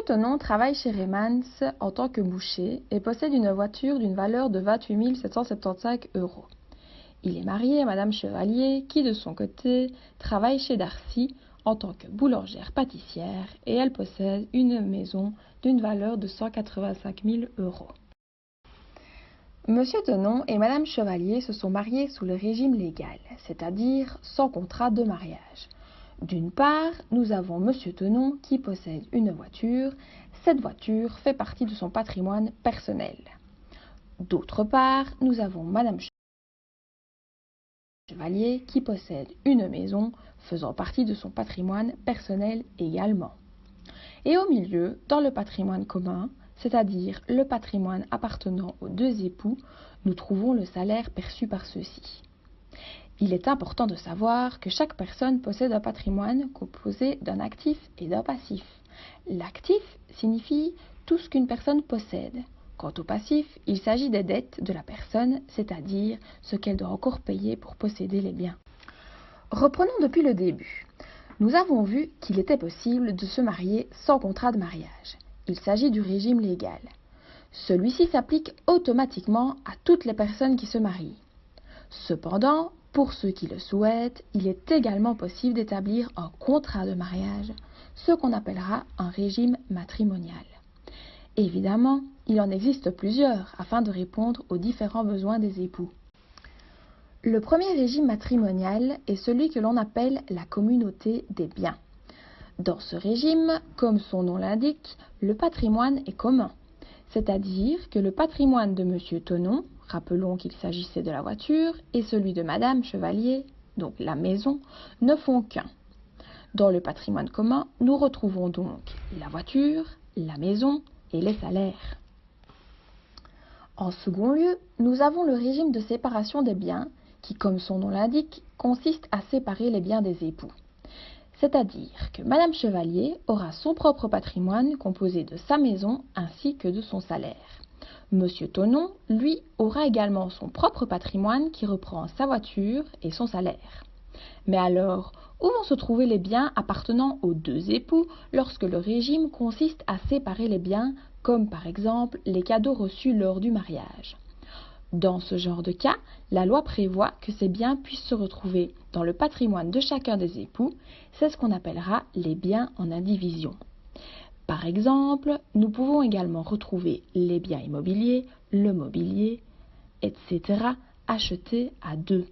Tonon travaille chez Remans en tant que boucher et possède une voiture d'une valeur de 28 775 €. Il est marié à Madame Chevalier qui, de son côté, travaille chez Darcy en tant que boulangère-pâtissière et elle possède une maison d'une valeur de 185 000 €. Monsieur Tonon et Madame Chevalier se sont mariés sous le régime légal, c'est-à-dire sans contrat de mariage. D'une part, nous avons Monsieur Tonon qui possède une voiture. Cette voiture fait partie de son patrimoine personnel. D'autre part, nous avons Madame Chevalier qui possède une maison faisant partie de son patrimoine personnel également. Et au milieu, dans le patrimoine commun, c'est-à-dire le patrimoine appartenant aux deux époux, nous trouvons le salaire perçu par ceux-ci. Il est important de savoir que chaque personne possède un patrimoine composé d'un actif et d'un passif. L'actif signifie tout ce qu'une personne possède. Quant au passif, il s'agit des dettes de la personne, c'est-à-dire ce qu'elle doit encore payer pour posséder les biens. Reprenons depuis le début. Nous avons vu qu'il était possible de se marier sans contrat de mariage. Il s'agit du régime légal. Celui-ci s'applique automatiquement à toutes les personnes qui se marient. Cependant, pour ceux qui le souhaitent, il est également possible d'établir un contrat de mariage, ce qu'on appellera un régime matrimonial. Évidemment, il en existe plusieurs afin de répondre aux différents besoins des époux. Le premier régime matrimonial est celui que l'on appelle la communauté des biens. Dans ce régime, comme son nom l'indique, le patrimoine est commun, c'est-à-dire que le patrimoine de Monsieur Tonon, rappelons qu'il s'agissait de la voiture, et celui de Madame Chevalier, donc la maison, ne font qu'un. Dans le patrimoine commun, nous retrouvons donc la voiture, la maison et les salaires. En second lieu, nous avons le régime de séparation des biens qui, comme son nom l'indique, consiste à séparer les biens des époux. C'est-à-dire que Madame Chevalier aura son propre patrimoine composé de sa maison ainsi que de son salaire. Monsieur Tonon, lui, aura également son propre patrimoine qui reprend sa voiture et son salaire. Mais alors, où vont se trouver les biens appartenant aux deux époux lorsque le régime consiste à séparer les biens, comme par exemple les cadeaux reçus lors du mariage ? Dans ce genre de cas, la loi prévoit que ces biens puissent se retrouver dans le patrimoine de chacun des époux, c'est ce qu'on appellera les biens en indivision. Par exemple, nous pouvons également retrouver les biens immobiliers, le mobilier, etc. achetés à deux.